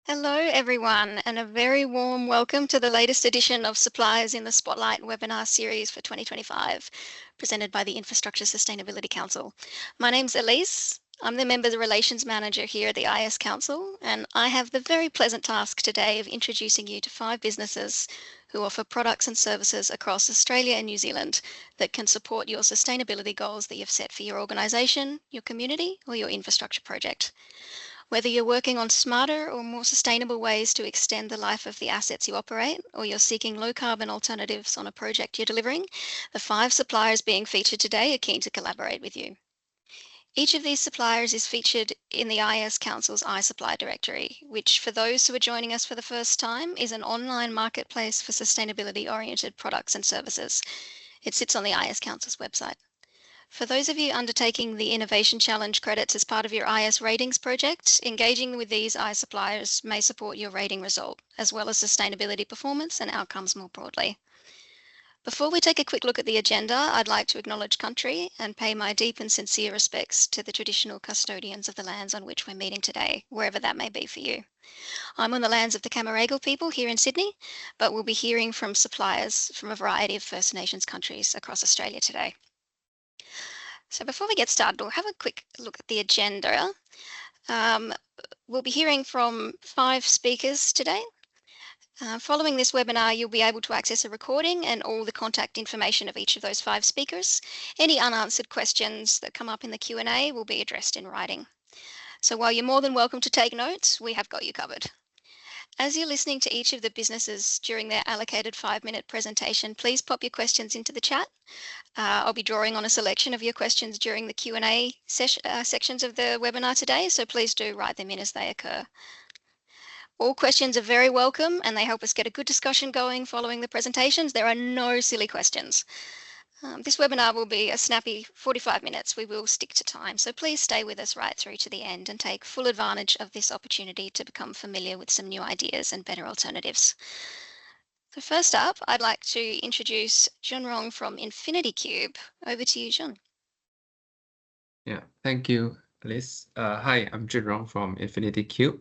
Hello, everyone, and a very warm welcome to the latest edition of Suppliers in the Spotlight webinar series for 2025, presented by the Infrastructure Sustainability Council. My name's Elise. I'm the Member Relations Manager here at the IS Council, and I have the very pleasant task today of introducing you to 5 businesses who offer products and services across Australia and New Zealand that can support your sustainability goals that you've set for your organisation, your community, or your infrastructure project. Whether you're working on smarter or more sustainable ways to extend the life of the assets you operate, or you're seeking low carbon alternatives on a project you're delivering, the 5 suppliers being featured today are keen to collaborate with you. Each of these suppliers is featured in the IS Council's iSupply directory, which for those who are joining us for the first time is an online marketplace for sustainability-oriented products and services. It sits on the IS Council's website. For those of you undertaking the Innovation Challenge credits as part of your IS Ratings project, engaging with these suppliers may support your rating result, as well as sustainability performance and outcomes more broadly. Before we take a quick look at the agenda, I'd like to acknowledge country and pay my deep and sincere respects to the traditional custodians of the lands on which we're meeting today, wherever that may be for you. I'm on the lands of the Camaragal people here in Sydney, but we'll be hearing from suppliers from a variety of First Nations countries across Australia today. So before we get started, we'll have a quick look at the agenda. We'll be hearing from 5 speakers today. Following this webinar, you'll be able to access a recording and all the contact information of each of those 5 speakers. Any unanswered questions that come up in the Q&A will be addressed in writing. So while you're more than welcome to take notes, we have got you covered. As you're listening to each of the businesses during their allocated 5-minute presentation, please pop your questions into the chat. I'll be drawing on a selection of your questions during the Q&A sections of the webinar today, so please do write them in as they occur. All questions are very welcome and they help us get a good discussion going following the presentations. There are no silly questions. This webinar will be a snappy 45 minutes. We will stick to time, so please stay with us right through to the end and take full advantage of this opportunity to become familiar with some new ideas and better alternatives. So first up, I'd like to introduce Rong from Infinity Cube. Over to you, John. Yeah, thank you, Liz. Hi, I'm Rong from Infinity Cube.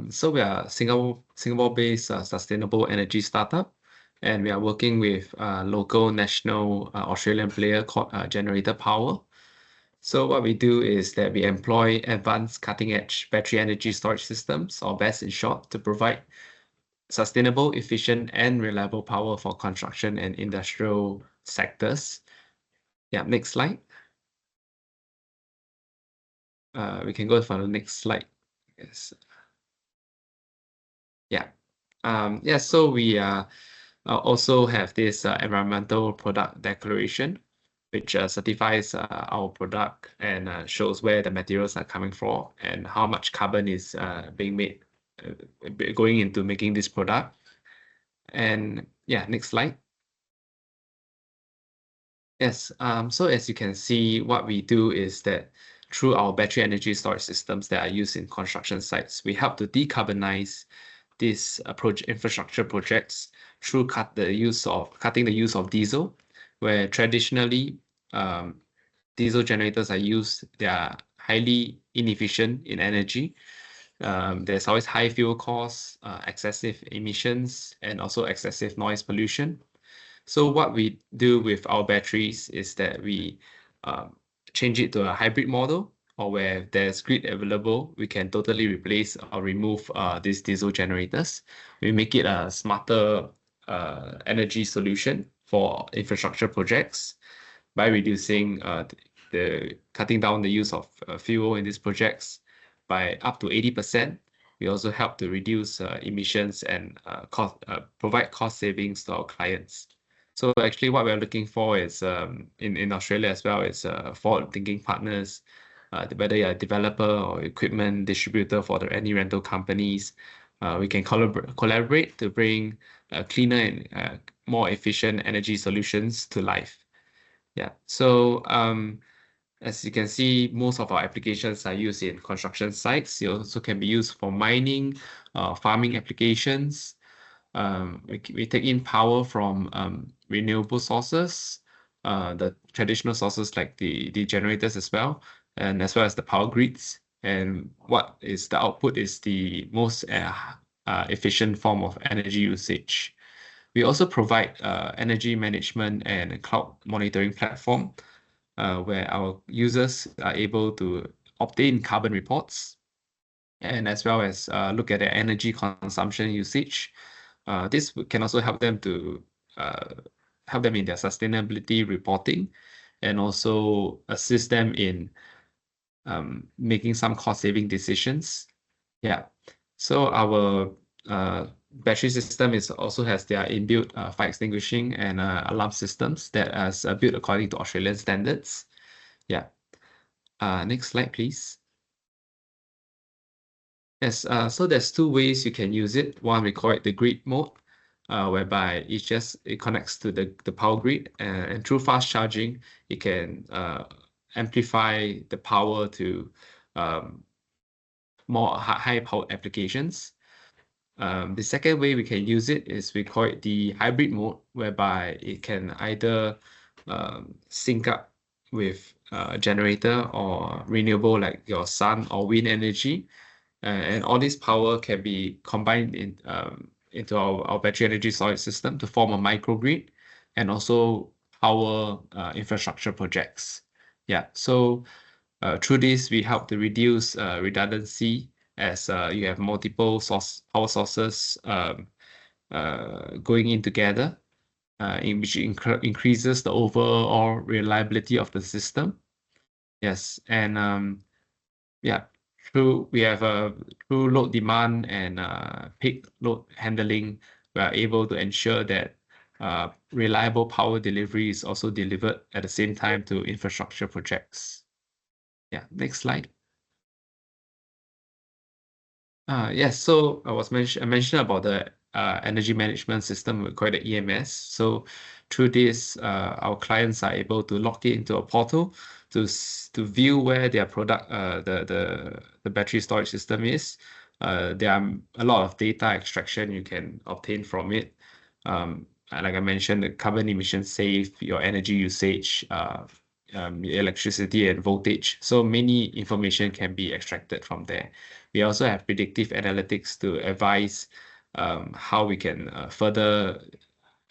So we are Singapore-based sustainable energy startup, and we are working with local national Australian player called Generator Power. So what we do is that we employ advanced cutting-edge battery energy storage systems, or BESS in short, to provide sustainable, efficient, and reliable power for construction and industrial sectors. Yeah, next slide. We can go for the next slide. Yes. Yeah. So we also have this environmental product declaration, which certifies our product and shows where the materials are coming from and how much carbon is being made going into making this product. And yeah, next slide. Yes, so as you can see, what we do is that through our battery energy storage systems that are used in construction sites, we help to decarbonize these infrastructure projects through cutting the use of diesel, where traditionally diesel generators are used. They are highly inefficient in energy. There's always high fuel costs, excessive emissions, and also excessive noise pollution. So what we do with our batteries is that we change it to a hybrid model, or where there's grid available, we can totally replace or remove these diesel generators. We make it a smarter energy solution for infrastructure projects by reducing cutting down the use of fuel in these projects by up to 80%. We also help to reduce emissions and provide cost savings to our clients. So actually what we're looking for is in Australia as well is forward-thinking partners, whether you're a developer or equipment distributor for any rental companies. We can collaborate to bring cleaner and more efficient energy solutions to life. Yeah, so as you can see, most of our applications are used in construction sites. They also can be used for mining, farming applications. We take in power from renewable sources, the traditional sources like the generators as well, and as well as the power grids. And what is the output is the most efficient form of energy usage. We also provide energy management and cloud monitoring platform where our users are able to obtain carbon reports and as well as look at their energy consumption usage. This can also help them to help them in their sustainability reporting and also assist them in making some cost-saving decisions. Yeah. So our battery system also has their inbuilt fire extinguishing and alarm systems that is built according to Australian standards. Yeah. Next slide, please. Yes, so there's two ways you can use it. One, we call it the grid mode, whereby it connects to the power grid, and through fast charging, it can amplify the power to more high power applications. The second way we can use it is we call it the hybrid mode, whereby it can either sync up with a generator or renewable like your sun or wind energy. And all this power can be combined into our battery energy storage system to form a microgrid and also power infrastructure projects. Yeah, so through this, we help to reduce redundancy as you have multiple power sources going in together, in which increases the overall reliability of the system. Yes, and yeah, we have through load demand and peak load handling, we are able to ensure that reliable power delivery is also delivered at the same time to infrastructure projects. Yeah, next slide. Yes, so I mentioned about the energy management system, we call it the EMS. So through this, our clients are able to log it into a portal to view where their product, the battery storage system is. There are a lot of data extraction you can obtain from it. Like I mentioned, the carbon emission safe, your energy usage, electricity and voltage. So many information can be extracted from there. We also have predictive analytics to advise how we can further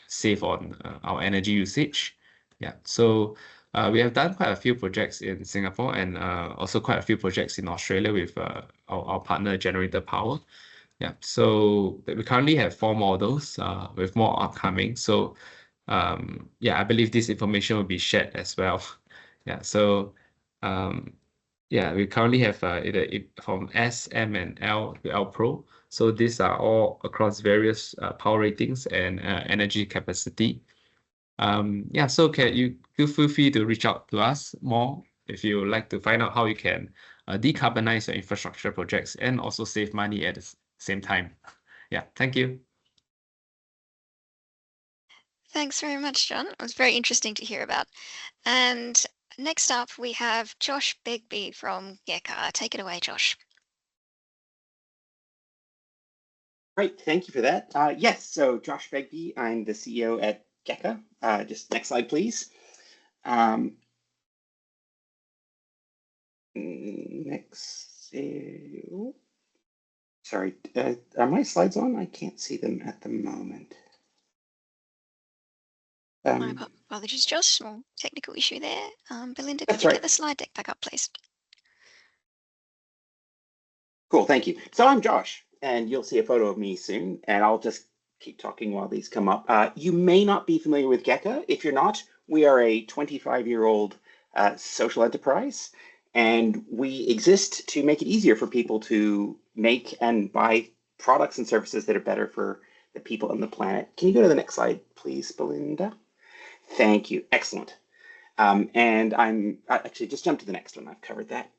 save on our energy usage. Yeah, so we have done quite a few projects in Singapore and also quite a few projects in Australia with our partner Generator Power. Yeah, so we currently have 4 models with more upcoming. So yeah, I believe this information will be shared as well. Yeah, so yeah, we currently have from S, M, and L to L Pro. So these are all across various power ratings and energy capacity. Yeah, so can you feel free to reach out to us more if you would like to find out how you can decarbonize your infrastructure projects and also save money at the same time. Yeah, thank you. Thanks very much, John. It was very interesting to hear about. And next up, we have Josh Begbie from GECA. Take it away, Josh. Great, thank you for that. Yes, so Josh Begbie, I'm the CEO at GECA. Just next slide, please. Next, sorry, are my slides on? I can't see them at the moment. My apologies, Josh. Small technical issue there. Belinda, could That's you right. get the slide deck back up, please? Cool, thank you. So I'm Josh, and you'll see a photo of me soon, and I'll just keep talking while these come up. You may not be familiar with GECA. If you're not, we are a 25-year-old social enterprise, and we exist to make it easier for people to make and buy products and services that are better for the people on the planet. Can you go to the next slide, please, Belinda? Thank you. Excellent. And I'm actually just jump to the next one. I've covered that.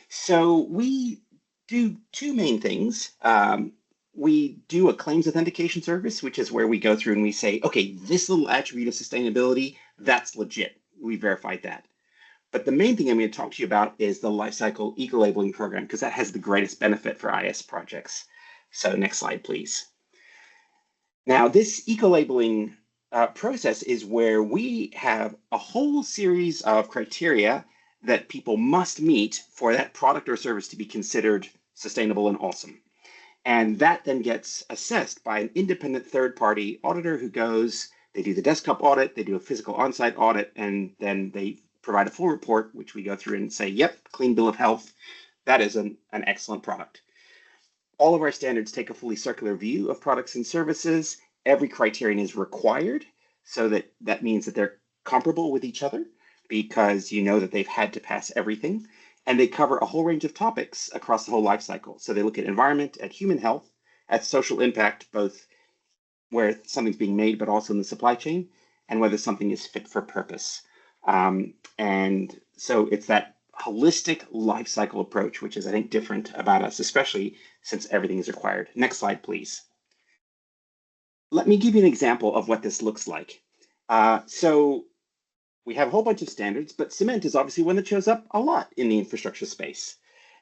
So we do 2 main things. We do a claims authentication service, which is where we go through and we say, okay, this little attribute of sustainability, that's legit. We verified that. But the main thing I'm going to talk to you about is the lifecycle eco-labeling program, because that has the greatest benefit for IS projects. So next slide, please. Now, this eco-labeling process is where we have a whole series of criteria that people must meet for that product or service to be considered sustainable and awesome. And that then gets assessed by an independent third-party auditor who goes, they do the desktop audit, they do a physical on-site audit, and then they provide a full report, which we go through and say, yep, clean bill of health. That is an excellent product. All of our standards take a fully circular view of products and services. Every criterion is required, so that means that they're comparable with each other, because you know that they've had to pass everything. And they cover a whole range of topics across the whole life cycle. So they look at environment, at human health, at social impact, both where something's being made, but also in the supply chain, and whether something is fit for purpose. And so it's that holistic life cycle approach, which is, I think, different about us, especially since everything is required. Next slide, please. Let me give you an example of what this looks like. So we have a whole bunch of standards, but cement is obviously one that shows up a lot in the infrastructure space.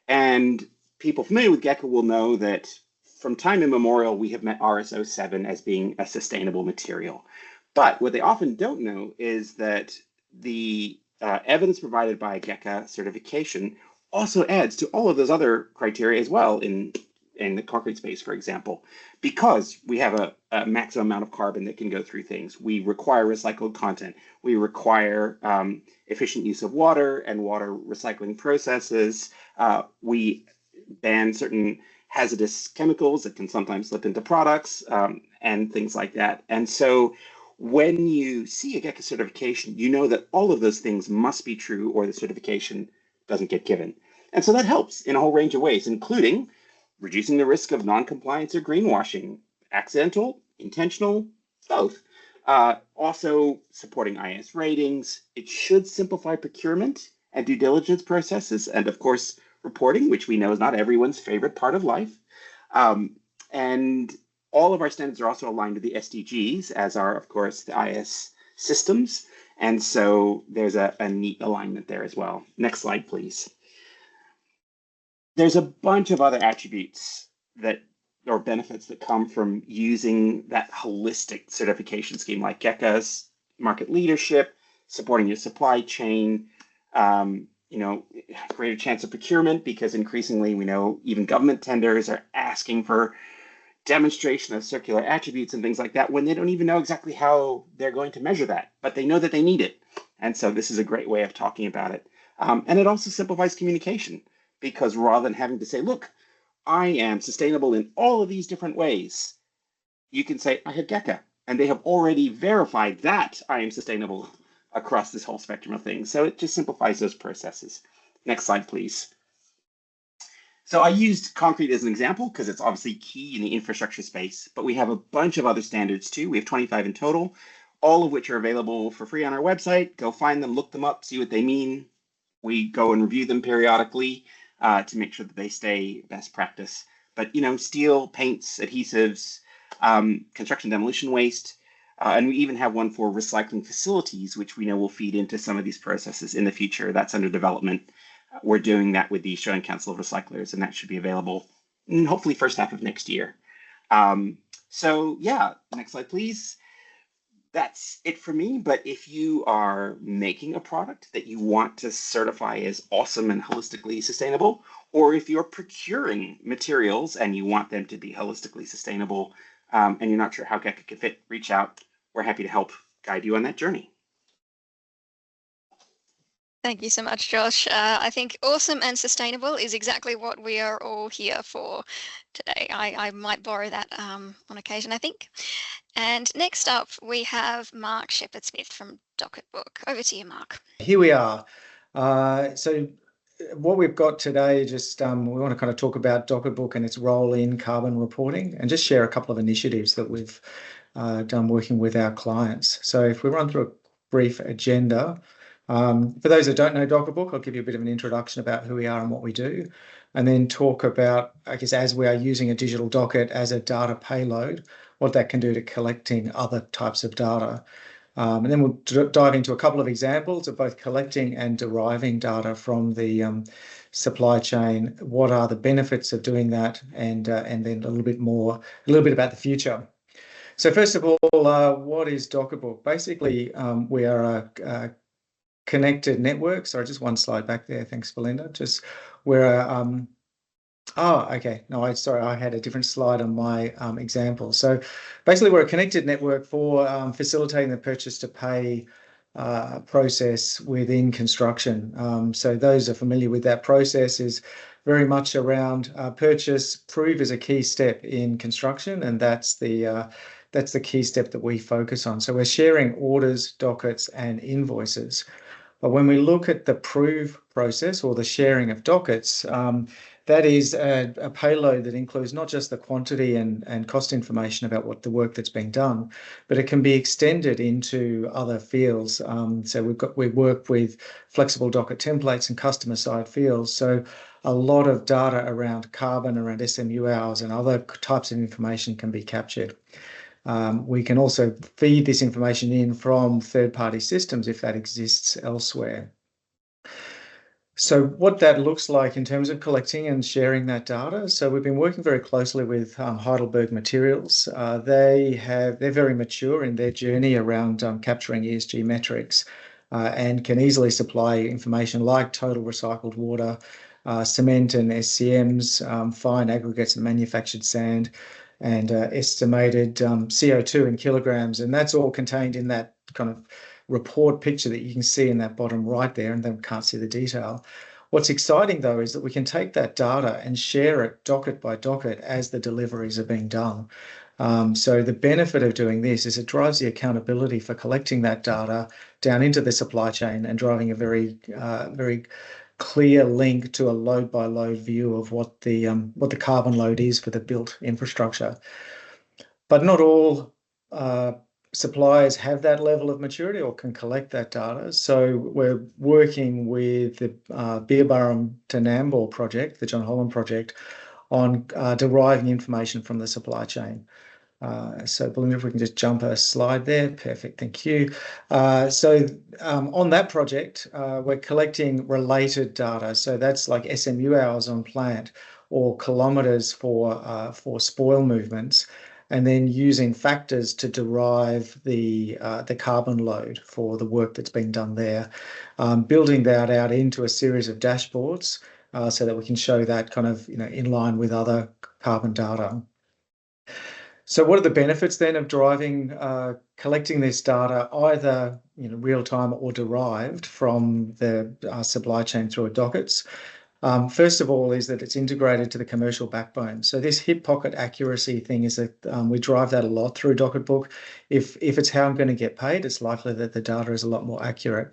And people familiar with GECA will know that from time immemorial, we have met RSO 7 as being a sustainable material. But what they often don't know is that the evidence provided by GECA certification also adds to all of those other criteria as well in the concrete space, for example, because we have a maximum amount of carbon that can go through things. We require recycled content. We require efficient use of water and water recycling processes. We ban certain hazardous chemicals that can sometimes slip into products and things like that. And so when you see a GECA certification, you know that all of those things must be true or the certification doesn't get given. And so that helps in a whole range of ways, including reducing the risk of non-compliance or greenwashing, accidental, intentional, both. Also supporting IS ratings. It should simplify procurement and due diligence processes, and of course, reporting, which we know is not everyone's favorite part of life. And all of our standards are also aligned to the SDGs, as are, of course, the IS systems. And so there's a neat alignment there as well. Next slide, please. There's a bunch of other attributes or benefits that come from using that holistic certification scheme, like GECA's market leadership, supporting your supply chain, greater chance of procurement, because increasingly we know even government tenders are asking for demonstration of circular attributes and things like that when they don't even know exactly how they're going to measure that, but they know that they need it. And so this is a great way of talking about it. And it also simplifies communication, because rather than having to say, look, I am sustainable in all of these different ways, you can say, I have GECA, and they have already verified that I am sustainable across this whole spectrum of things. So it just simplifies those processes. Next slide, please. So I used concrete as an example because it's obviously key in the infrastructure space, but we have a bunch of other standards too. We have 25 in total, all of which are available for free on our website. Go find them, look them up, see what they mean. We go and review them periodically to make sure that they stay best practice. But, steel, paints, adhesives, construction demolition waste, and we even have one for recycling facilities, which we know will feed into some of these processes in the future. That's under development. We're doing that with the Australian Council of Recyclers, and that should be available hopefully first half of next year. So yeah, next slide, please. That's it for me. But if you are making a product that you want to certify as awesome and holistically sustainable, or if you're procuring materials and you want them to be holistically sustainable, and you're not sure how GECA can fit, reach out. We're happy to help guide you on that journey. Thank you so much, Josh. I think awesome and sustainable is exactly what we are all here for today. I might borrow that on occasion, I think. And next up, we have Mark Shepherd-Smith from Docketbook. Over to you, Mark. Here we are. So what we've got today, just we want to kind of talk about Docketbook and its role in carbon reporting, and just share a couple of initiatives that we've done working with our clients. So if we run through a brief agenda, for those that don't know Docketbook, I'll give you a bit of an introduction about who we are and what we do, and then talk about, I guess, as we are using a digital docket as a data payload, what that can do to collecting other types of data. And then we'll dive into a couple of examples of both collecting and deriving data from the supply chain. What are the benefits of doing that, and then a little bit about the future. So first of all, what is Docketbook? Basically, we are a connected network. Sorry, just one slide back there. Thanks, Belinda. Just where, okay. No, sorry, I had a different slide on my example. So basically, we're a connected network for facilitating the purchase to pay process within construction. So those are familiar with that process is very much around purchase. Prove is a key step in construction, and that's the key step that we focus on. So we're sharing orders, dockets, and invoices. But when we look at the prove process or the sharing of dockets, that is a payload that includes not just the quantity and cost information about what the work that's being done, but it can be extended into other fields. So we work with flexible docket templates and customer side fields. So a lot of data around carbon, around SMU hours, and other types of information can be captured. We can also feed this information in from third-party systems if that exists elsewhere. So what that looks like in terms of collecting and sharing that data. So we've been working very closely with Heidelberg Materials. They're very mature in their journey around capturing ESG metrics and can easily supply information like total recycled water, cement and SCMs, fine aggregates and manufactured sand, and estimated CO2 in kilograms. And that's all contained in that kind of report picture that you can see in that bottom right there, and then we can't see the detail. What's exciting, though, is that we can take that data and share it docket by docket as the deliveries are being done. So the benefit of doing this is it drives the accountability for collecting that data down into the supply chain and driving a very clear link to a load by load view of what the carbon load is for the built infrastructure. But not all suppliers have that level of maturity or can collect that data. So we're working with the Beerburrum to Nambour project, the John Holland project, on deriving information from the supply chain. So Belinda, if we can just jump a slide there. Perfect, thank you. On that project, we're collecting related data. So that's like SMU hours on plant or kilometres for spoil movements, and then using factors to derive the carbon load for the work that's being done there. Building that out into a series of dashboards so that we can show that kind of in line with other carbon data. So what are the benefits then of collecting this data, either real time or derived from the supply chain through dockets? First of all, is that it's integrated to the commercial backbone. So this hip pocket accuracy thing is that we drive that a lot through Docketbook. If it's how I'm going to get paid, it's likely that the data is a lot more accurate.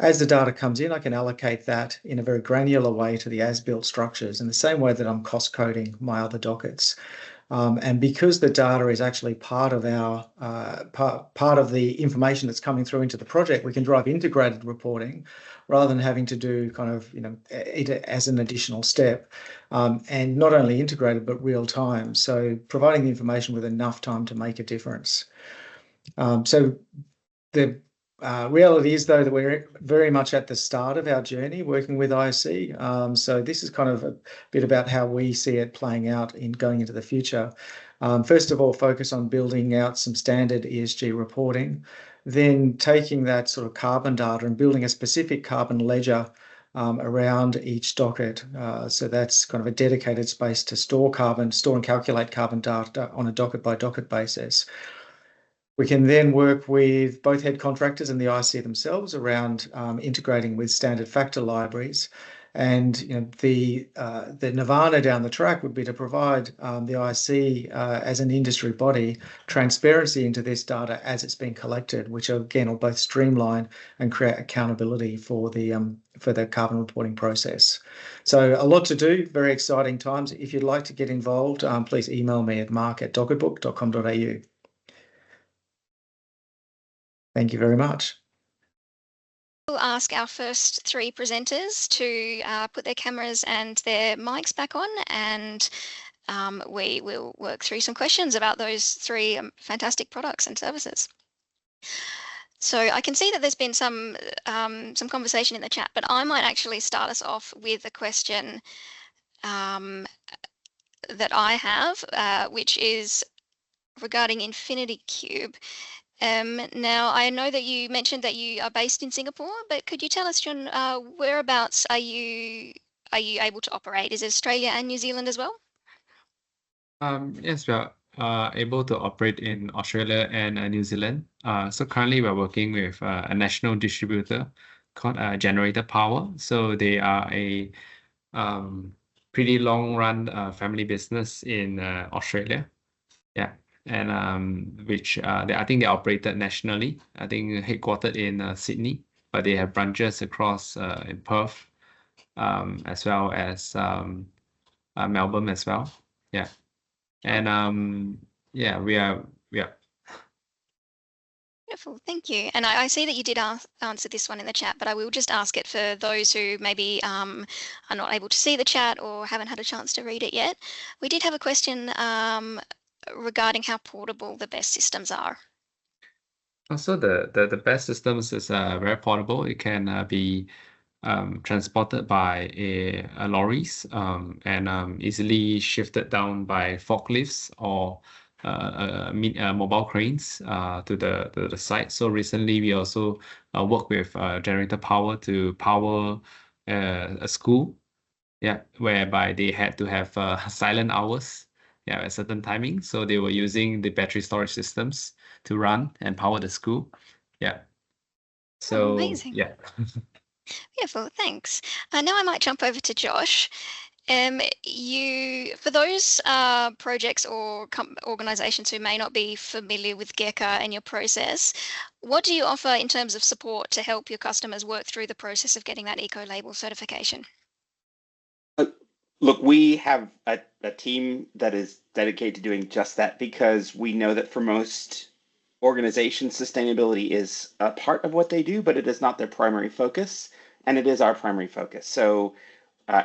As the data comes in, I can allocate that in a very granular way to the as-built structures in the same way that I'm cost coding my other dockets. And because the data is actually part of our part of the information that's coming through into the project, we can drive integrated reporting rather than having to do kind of it as an additional step, and not only integrated but real time. So providing the information with enough time to make a difference. So the reality is, though, that we're very much at the start of our journey working with ISC. So this is kind of a bit about how we see it playing out in going into the future. First of all, focus on building out some standard ESG reporting, then taking that sort of carbon data and building a specific carbon ledger around each docket. So that's kind of a dedicated space to store and calculate carbon data on a docket by docket basis. We can then work with both head contractors and the IC themselves around integrating with standard factor libraries. And the nirvana down the track would be to provide the IC as an industry body transparency into this data as it's being collected, which again will both streamline and create accountability for the carbon reporting process. So a lot to do, very exciting times. If you'd like to get involved, please email me at mark@docketbook.com.au. Thank you very much. We'll ask our first three presenters to put their cameras and their mics back on, and we will work through some questions about those three fantastic products and services. So I can see that there's been some conversation in the chat, but I might actually start us off with a question that I have, which is regarding Infinity Cube. Now, I know that you mentioned that you are based in Singapore, but could you tell us, John, whereabouts are you able to operate? Is it Australia and New Zealand as well? Yes, we are able to operate in Australia and New Zealand. So currently we're working with a national distributor called Generator Power. So they are a pretty long run family business in Australia. Yeah. And which I think they operated nationally. I think headquartered in Sydney, but they have branches across in Perth, as well as Melbourne as well. Yeah. And yeah, we are. Beautiful, thank you. And I see that you did answer this one in the chat, but I will just ask it for those who maybe are not able to see the chat or haven't had a chance to read it yet. We did have a question regarding how portable the BESS systems are. Also, the BESS systems is very portable. It can be transported by lorries and easily shifted down by forklifts or mobile cranes to the site. So recently, we also work with Generator Power to power a school. Yeah, whereby they had to have silent hours, yeah, at certain timing. So they were using the battery storage systems to run and power the school. Yeah. So amazing. yeah. Beautiful, thanks. Now I might jump over to Josh. For those projects or organizations who may not be familiar with GECA and your process, what do you offer in terms of support to help your customers work through the process of getting that eco-label certification? Look, we have a team that is dedicated to doing just that, because we know that for most organizations, sustainability is a part of what they do, but it is not their primary focus, and it is our primary focus. So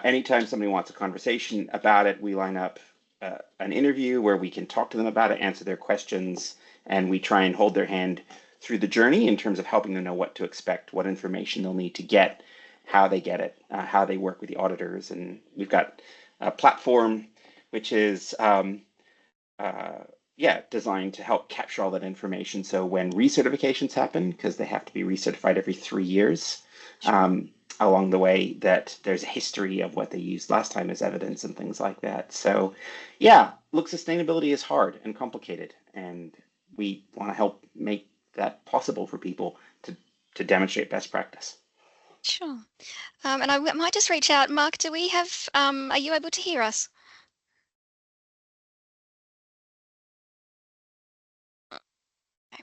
anytime somebody wants a conversation about it, we line up an interview where we can talk to them about it, answer their questions, and we try and hold their hand through the journey in terms of helping them know what to expect, what information they'll need to get, how they get it, how they work with the auditors. And we've got a platform which is designed to help capture all that information. So when recertifications happen, because they have to be recertified every 3 years, along the way, that there's a history of what they used last time as evidence and things like that. So yeah, look, sustainability is hard and complicated, and we want to help make that possible for people to demonstrate best practice. Sure. And I might just reach out. Mark, do we have, are you able to hear us?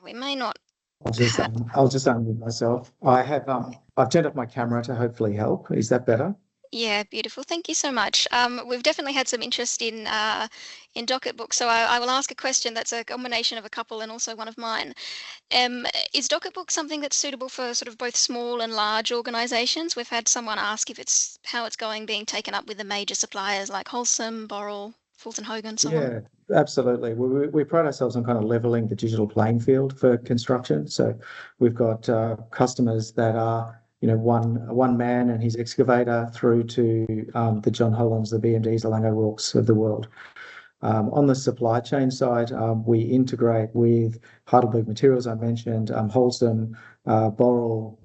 We may not. I'll just unmute myself. I've turned off my camera to hopefully help. Is that better? Yeah, beautiful. Thank you so much. We've definitely had some interest in Docketbook, so I will ask a question that's a combination of a couple and also one of mine. Is Docketbook something that's suitable for sort of both small and large organisations? We've had someone ask if how it's going being taken up with the major suppliers like Holcim, Boral, Fulton Hogan, so on. Yeah, absolutely. We pride ourselves on kind of leveling the digital playing field for construction. So we've got customers that are, one man and his excavator through to the John Hollands, the BMDs, the Lang O'Rourke's of the world. On the supply chain side, we integrate with Heidelberg Materials, I mentioned, Holcim, Boral,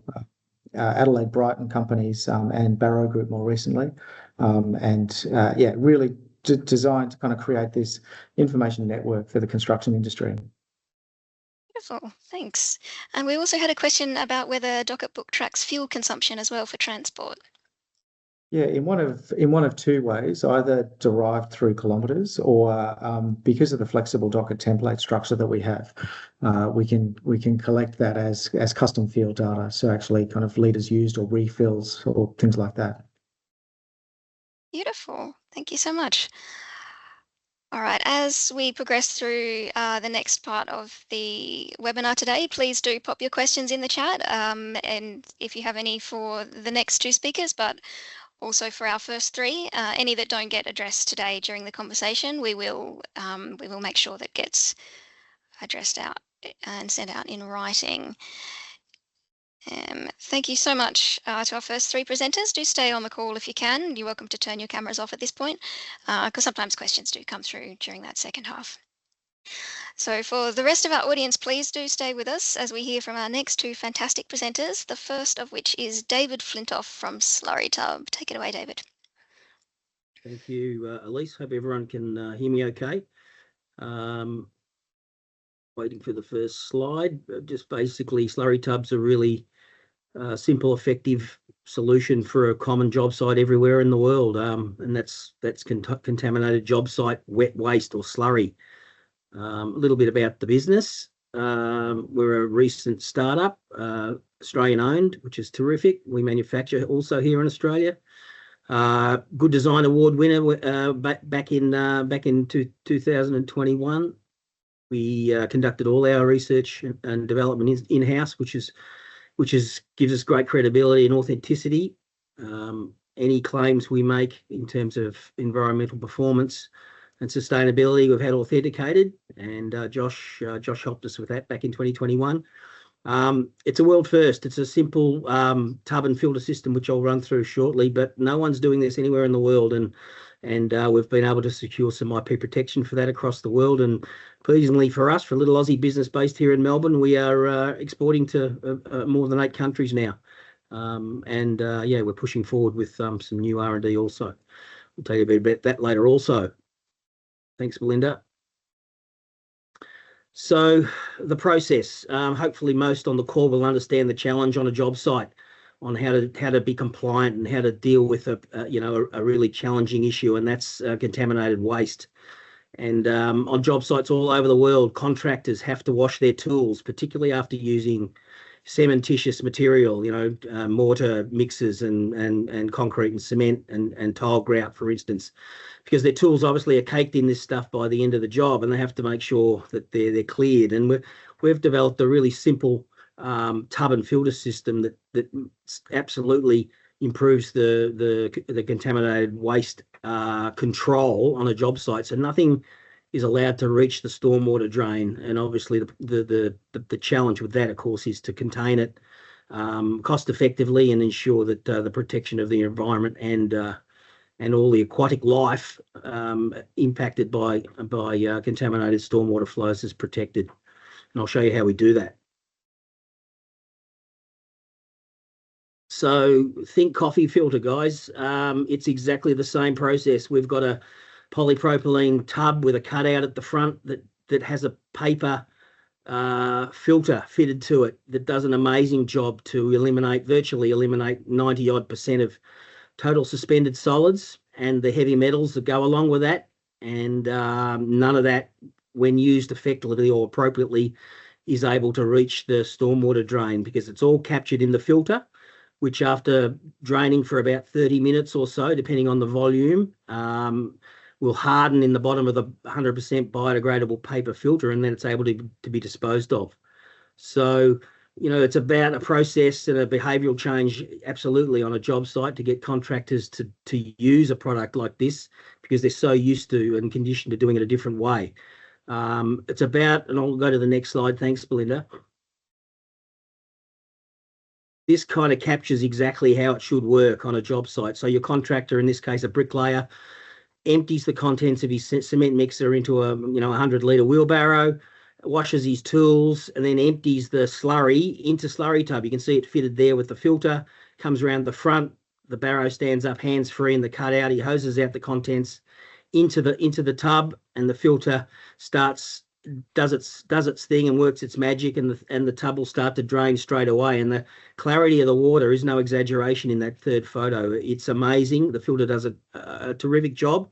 Adelaide Brighton companies, and Barrow Group more recently. Really designed to kind of create this information network for the construction industry. Beautiful, thanks. And we also had a question about whether Docketbook tracks fuel consumption as well for transport. Yeah, in one of two ways, either derived through kilometres or because of the flexible docket template structure that we have, we can collect that as custom field data. So actually kind of litres used or refills or things like that. Beautiful, thank you so much. All right, as we progress through the next part of the webinar today, please do pop your questions in the chat. And if you have any for the next two speakers, but also for our first three, any that don't get addressed today during the conversation, we will make sure that gets addressed out and sent out in writing. Thank you so much to our first three presenters. Do stay on the call if you can. You're welcome to turn your cameras off at this point, because sometimes questions do come through during that second half. So for the rest of our audience, please do stay with us as we hear from our next two fantastic presenters, the first of which is David Flintoff from SLURRYTUB. Take it away, David. Thank you, Elise. Hope everyone can hear me okay. Waiting for the first slide. Just basically, SLURRYTUB's a really simple, effective solution for a common job site everywhere in the world, and that's contaminated job site wet waste or slurry. A little bit about the business. We're a recent startup, Australian owned, which is terrific. We manufacture also here in Australia. Good Design Award winner back in 2021. We conducted all our research and development in-house, which gives us great credibility and authenticity. Any claims we make in terms of environmental performance and sustainability, we've had authenticated, and Josh helped us with that back in 2021. It's a world first. It's a simple tub and filter system, which I'll run through shortly, but no one's doing this anywhere in the world, and we've been able to secure some IP protection for that across the world. And pleasingly for us, for a little Aussie business based here in Melbourne, we are exporting to more than 8 countries now. Yeah, we're pushing forward with some new R&D also. We'll tell you a bit about that later also. Thanks, Belinda. So the process, hopefully most on the call will understand the challenge on a job site, on how to be compliant and how to deal with a really challenging issue, and that's contaminated waste. And on job sites all over the world, contractors have to wash their tools, particularly after using cementitious material, mortar mixes and concrete and cement and tile grout, for instance, because their tools obviously are caked in this stuff by the end of the job, and they have to make sure that they're cleared. And we've developed a really simple tub and filter system that absolutely improves the contaminated waste control on a job site. So nothing is allowed to reach the stormwater drain, and obviously the challenge with that, of course, is to contain it cost effectively and ensure that the protection of the environment and all the aquatic life impacted by contaminated stormwater flows is protected. And I'll show you how we do that. So think coffee filter, guys. It's exactly the same process. We've got a polypropylene tub with a cutout at the front that has a paper filter fitted to it that does an amazing job to virtually eliminate 90% of total suspended solids and the heavy metals that go along with that. And none of that, when used effectively or appropriately, is able to reach the stormwater drain, because it's all captured in the filter, which after draining for about 30 minutes or so, depending on the volume, will harden in the bottom of the 100% biodegradable paper filter, and then it's able to be disposed of. So, it's about a process and a behavioural change, absolutely, on a job site to get contractors to use a product like this, because they're so used to and conditioned to doing it a different way. It's about, and I'll go to the next slide. Thanks, Belinda. This kind of captures exactly how it should work on a job site. So your contractor, in this case a bricklayer, empties the contents of his cement mixer into a 100-litre wheelbarrow, washes his tools, and then empties the slurry into SLURRYTUB. You can see it fitted there with the filter, comes around the front, the barrow stands up hands-free in the cutout, he hoses out the contents into the tub, and the filter does its thing and works its magic, and the tub will start to drain straight away. And the clarity of the water is no exaggeration in that third photo. It's amazing. The filter does a terrific job.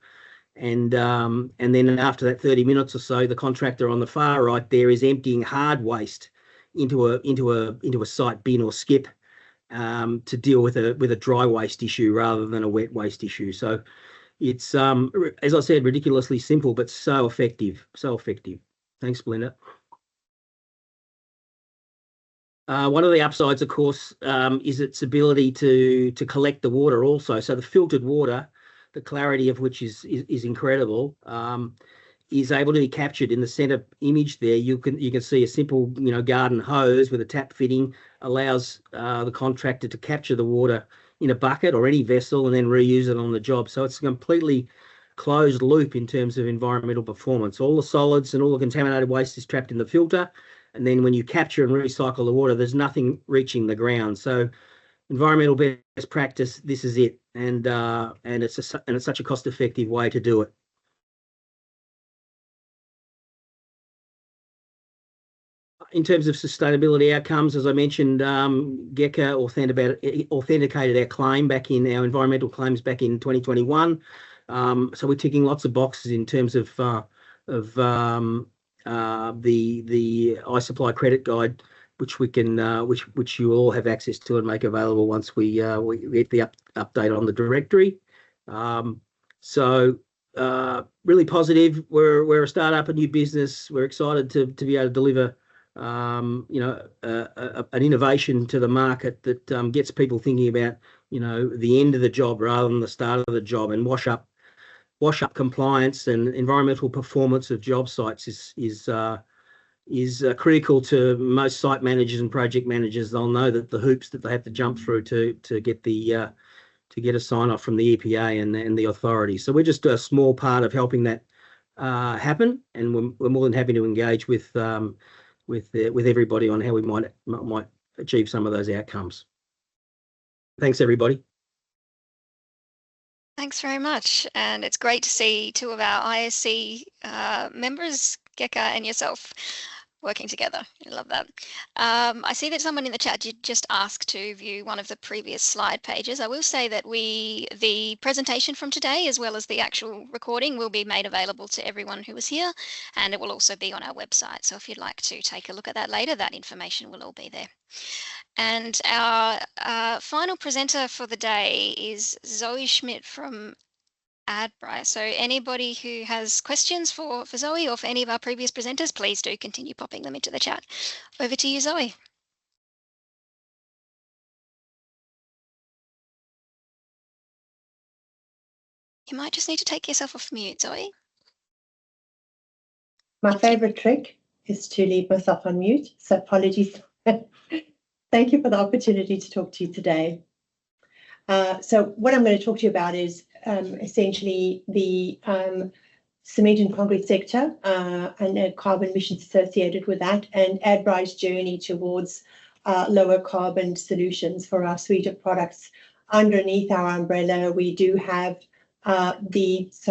And then after that 30 minutes or so, the contractor on the far right there is emptying hard waste into a site bin or skip to deal with a dry waste issue rather than a wet waste issue. So it's as I said, ridiculously simple, but so effective. Thanks, Belinda. One of the upsides, of course, is its ability to collect the water also. So the filtered water, the clarity of which is incredible, is able to be captured in the center image there. You can see a simple garden hose with a tap fitting allows the contractor to capture the water in a bucket or any vessel and then reuse it on the job. So it's a completely closed loop in terms of environmental performance. All the solids and all the contaminated waste is trapped in the filter, and then when you capture and recycle the water, there's nothing reaching the ground. So environmental best practice, this is it, and it's such a cost-effective way to do it. In terms of sustainability outcomes, as I mentioned, GECA authenticated our claim back in our environmental claims back in 2021. So we're ticking lots of boxes in terms of the iSupply credit guide, which we can which you will all have access to and make available once we get the update on the directory. So really positive. We're a startup, a new business. We're excited to be able to deliver an innovation to the market that gets people thinking about the end of the job rather than the start of the job, and wash up compliance and environmental performance of job sites is critical to most site managers and project managers. They'll know that the hoops that they have to jump through to get a sign off from the EPA and the authority. So we're just a small part of helping that happen, and we're more than happy to engage with everybody on how we might achieve some of those outcomes. Thanks, everybody. Thanks very much. And it's great to see two of our ISC members, GECA and yourself, working together. I love that. I see that someone in the chat did just ask to view one of the previous slide pages. I will say that the presentation from today, as well as the actual recording, will be made available to everyone who was here, and it will also be on our website. So if you'd like to take a look at that later, that information will all be there. And our final presenter for the day is Zoe Schmidt from Adbri. So anybody who has questions for Zoe or for any of our previous presenters, please do continue popping them into the chat. Over to you, Zoe. You might just need to take yourself off mute, Zoe. My favourite trick is to leave myself on mute, so apologies. Thank you for the opportunity to talk to you today. So what I'm going to talk to you about is essentially the cement and concrete sector and the carbon emissions associated with that, and Adbri's journey towards lower carbon solutions for our suite of products. Underneath our umbrella, we do have this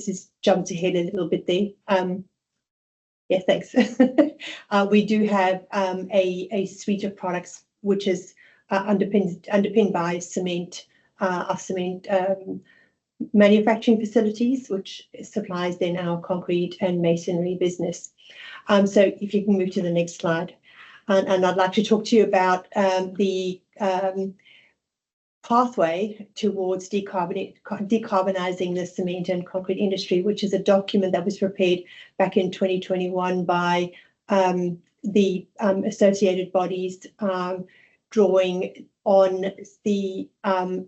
is jumped ahead a little bit there. Yeah, thanks. We do have a suite of products which is underpinned by cement, our cement manufacturing facilities, which supplies then our concrete and masonry business. So if you can move to the next slide. And I'd like to talk to you about the pathway towards decarbonising the cement and concrete industry, which is a document that was prepared back in 2021 by the associated bodies, drawing on the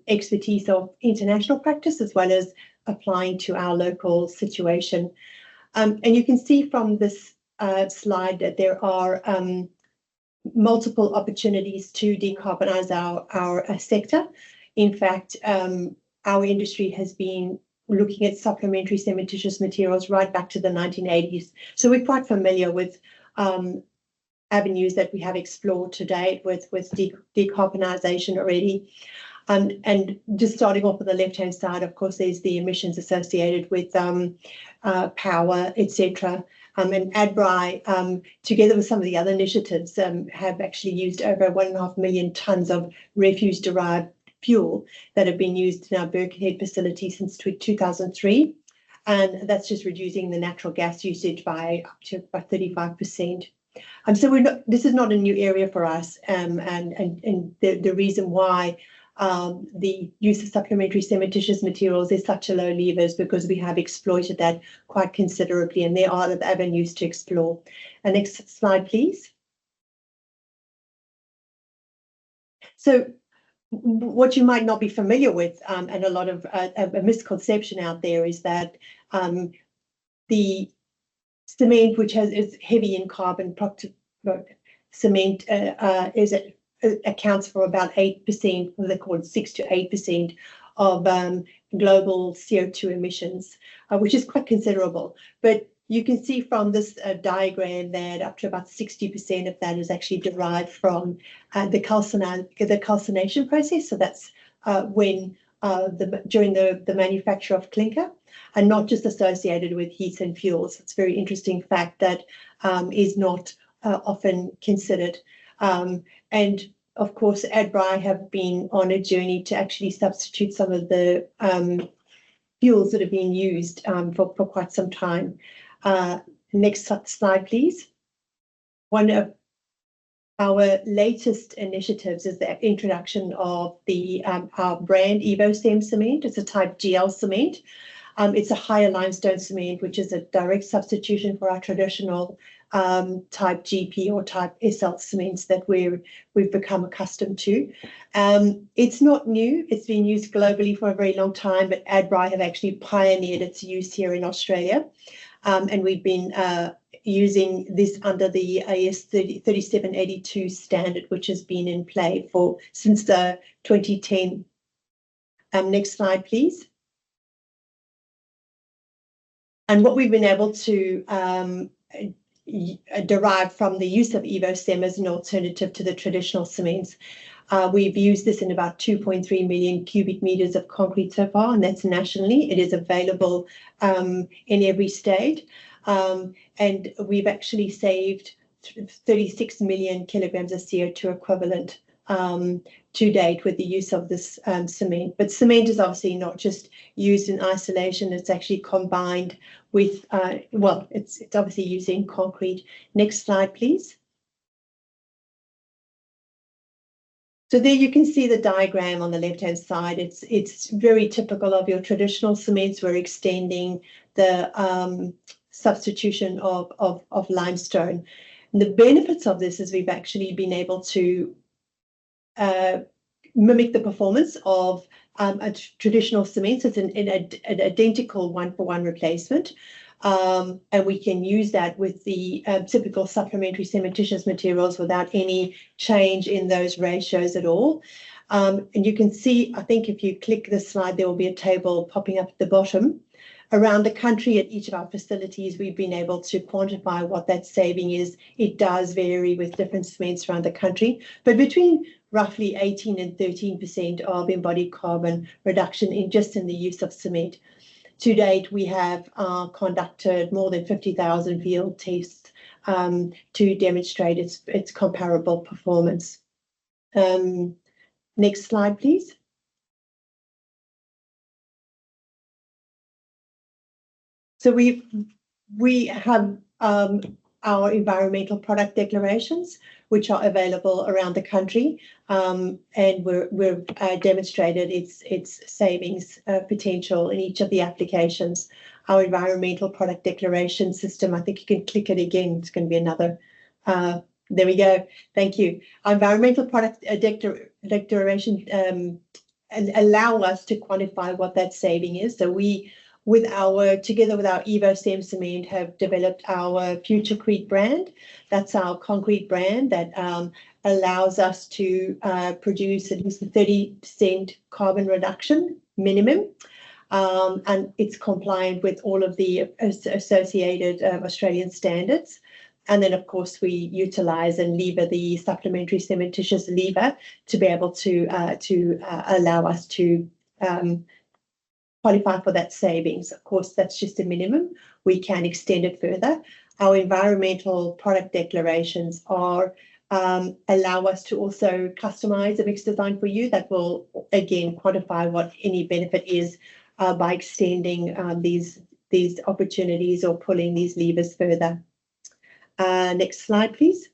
expertise of international practice as well as applying to our local situation. And you can see from this slide that there are multiple opportunities to decarbonise our sector. In fact, our industry has been looking at supplementary cementitious materials right back to the 1980s. So we're quite familiar with avenues that we have explored to date with decarbonisation already. And just starting off on the left-hand side, of course, there's the emissions associated with power, etc. And Adbri, together with some of the other initiatives, have actually used over 1.5 million tonnes of refuse-derived fuel that have been used in our Birkenhead facility since 2003. And that's just reducing the natural gas usage by up to about 35%. So this is not a new area for us. And the reason why the use of supplementary cementitious materials is such a low lever is because we have exploited that quite considerably, and there are other avenues to explore. And next slide, please. So what you might not be familiar with, and a lot of a misconception out there, is that the cement, which is heavy in carbon, cement accounts for about 8%, what they call 6 to 8% of global CO2 emissions, which is quite considerable. But you can see from this diagram that up to about 60% of that is actually derived from the calcination process. So that's when during the manufacture of clinker, and not just associated with heat and fuels. It's a very interesting fact that is not often considered. And of course, Adbri have been on a journey to actually substitute some of the fuels that have been used for quite some time. Next slide, please. One of our latest initiatives is the introduction of our brand EvoStem cement. It's a type GL cement. It's a higher limestone cement, which is a direct substitution for our traditional type GP or type SL cements that we've become accustomed to. It's not new. It's been used globally for a very long time, but Adbri have actually pioneered its use here in Australia. And we've been using this under the AS 3782 standard, which has been in play since the 2010. Next slide, please. And what we've been able to derive from the use of EvoStem as an alternative to the traditional cements. We've used this in about 2.3 million cubic meters of concrete so far, and that's nationally. It is available in every state. And we've actually saved 36 million kilograms of CO2 equivalent to date with the use of this cement. But cement is obviously not just used in isolation, it's actually combined with, it's obviously used in concrete. Next slide, please. So there you can see the diagram on the left-hand side. It's very typical of your traditional cements. We're extending the substitution of limestone. And the benefits of this is we've actually been able to mimic the performance of a traditional cement. It's an identical one-for-one replacement. And we can use that with the typical supplementary cementitious materials without any change in those ratios at all. And you can see, I think if you click this slide, there will be a table popping up at the bottom. Around the country at each of our facilities, we've been able to quantify what that saving is. It does vary with different cements around the country, but between roughly 18 and 13% of embodied carbon reduction in the use of cement. To date, we have conducted more than 50,000 field tests to demonstrate its comparable performance. Next slide, please. So we have our environmental product declarations, which are available around the country, and we've demonstrated its savings potential in each of the applications. Our environmental product declaration system, I think you can click it again. It's going to be another. There we go. Thank you. Our environmental product declaration allow us to quantify what that saving is. So we, together with our EvoStem cement, have developed our Futurecrete brand. That's our concrete brand that allows us to produce at least a 30% carbon reduction minimum. And it's compliant with all of the associated Australian standards. And then, of course, we utilize and lever the supplementary cementitious lever to be able to allow us to qualify for that savings. Of course, that's just a minimum. We can extend it further. Our environmental product declarations allow us to also customize a mix design for you that will, again, quantify what any benefit is by extending these opportunities or pulling these levers further. Next slide, please.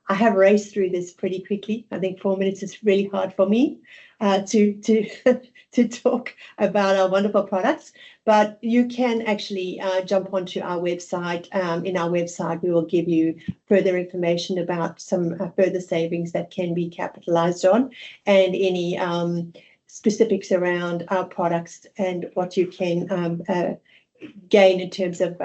I have raced through this pretty quickly. I think 4 minutes is really hard for me to talk about our wonderful products, but you can actually jump onto our website. In our website, we will give you further information about some further savings that can be capitalized on and any specifics around our products and what you can gain in terms of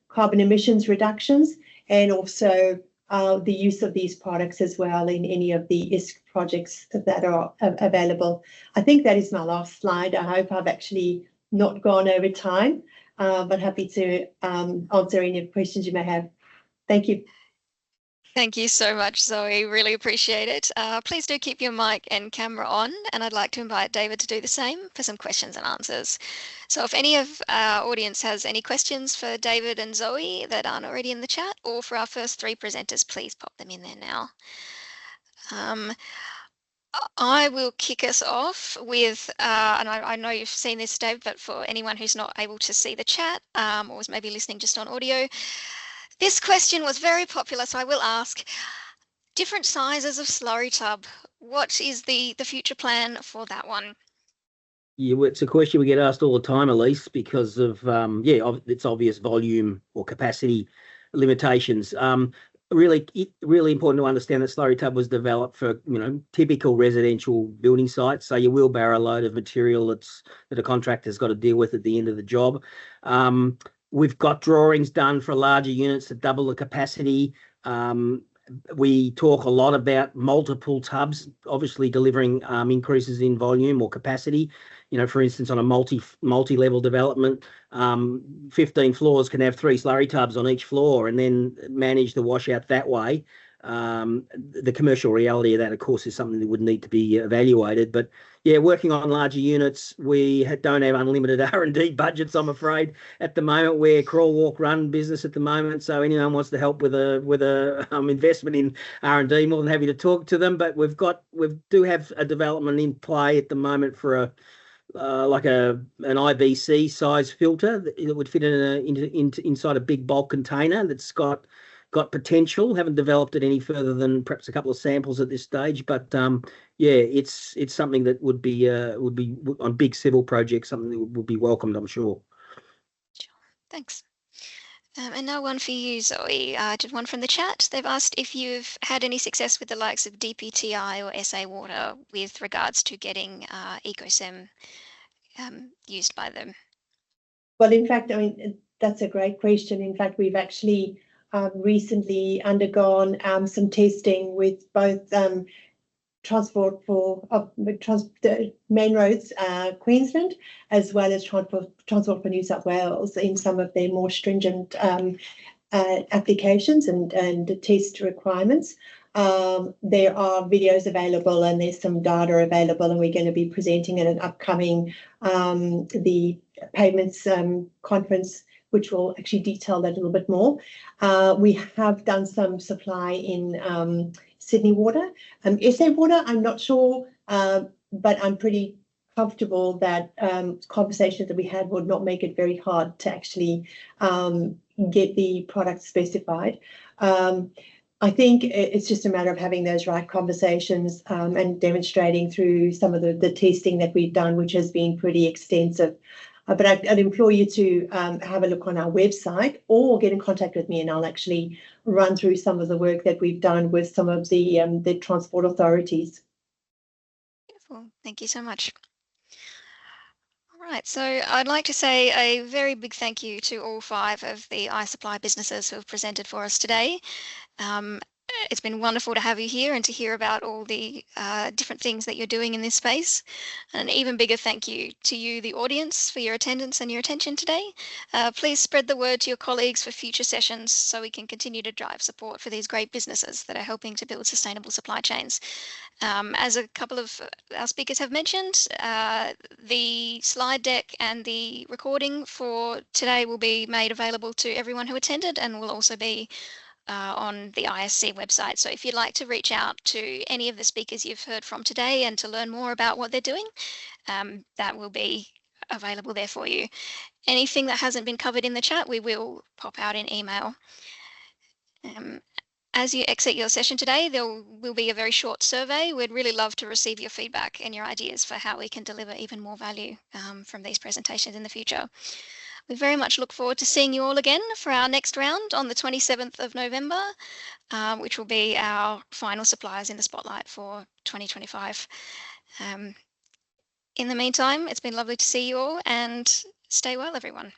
carbon emissions reductions, and also the use of these products as well in any of the ISK projects that are available. I think that is my last slide. I hope I've actually not gone over time, but happy to answer any questions you may have. Thank you. Thank you so much, Zoe. Really appreciate it. Please do keep your mic and camera on, and I'd like to invite David to do the same for some questions and answers. So if any of our audience has any questions for David and Zoe that aren't already in the chat, or for our first three presenters, please pop them in there now. I will kick us off with, and I know you've seen this, Dave, but for anyone who's not able to see the chat or was maybe listening just on audio, this question was very popular, so I will ask, different sizes of slurry tub, what is the future plan for that one? Yeah, it's a question we get asked all the time, Elise, because of, it's obvious volume or capacity limitations. Really important to understand that slurry tub was developed for, typical residential building sites. So your wheelbarrow load of material that a contractor's got to deal with at the end of the job. We've got drawings done for larger units to double the capacity. We talk a lot about multiple tubs, obviously delivering increases in volume or capacity. For instance, on a multi-level development, 15 floors can have 3 slurry tubs on each floor and then manage the washout that way. The commercial reality of that, of course, is something that would need to be evaluated. But yeah, working on larger units, we don't have unlimited R&D budgets, I'm afraid, at the moment. We're crawl, walk, run business at the moment. So anyone wants to help with a investment in R&D, more than happy to talk to them. But we do have a development in play at the moment for like an IBC size filter that would fit inside a big bulk container that's got potential. Haven't developed it any further than perhaps a couple of samples at this stage, but it's something that would be on big civil projects, something that would be welcomed, I'm sure. Sure. Thanks. And now one for you, Zoe. Just one from the chat. They've asked if you've had any success with the likes of DPTI or SA Water with regards to getting EcoSem used by them. Well, in fact, that's a great question. In fact, we've actually recently undergone some testing with both Transport for Main Roads Queensland, as well as Transport for New South Wales in some of their more stringent applications and test requirements. There are videos available and there's some data available, and we're going to be presenting at an upcoming the Pavements conference, which will actually detail that a little bit more. We have done some supply in Sydney Water. SA Water, I'm not sure, but I'm pretty comfortable that conversations that we had would not make it very hard to actually get the product specified. I think it's just a matter of having those right conversations and demonstrating through some of the testing that we've done, which has been pretty extensive. But I'd implore you to have a look on our website or get in contact with me, and I'll actually run through some of the work that we've done with some of the transport authorities. Beautiful. Thank you so much. All right, so I'd like to say a very big thank you to all 5 of the iSupply businesses who have presented for us today. It's been wonderful to have you here and to hear about all the different things that you're doing in this space. And an even bigger thank you to you, the audience, for your attendance and your attention today. Please spread the word to your colleagues for future sessions so we can continue to drive support for these great businesses that are helping to build sustainable supply chains. As a couple of our speakers have mentioned, the slide deck and the recording for today will be made available to everyone who attended and will also be on the ISC website. So if you'd like to reach out to any of the speakers you've heard from today and to learn more about what they're doing, that will be available there for you. Anything that hasn't been covered in the chat, we will pop out in email. As you exit your session today, there will be a very short survey. We'd really love to receive your feedback and your ideas for how we can deliver even more value from these presentations in the future. We very much look forward to seeing you all again for our next round on the 27th of November, which will be our final Suppliers in the Spotlight for 2025. In the meantime, it's been lovely to see you all, and stay well, everyone.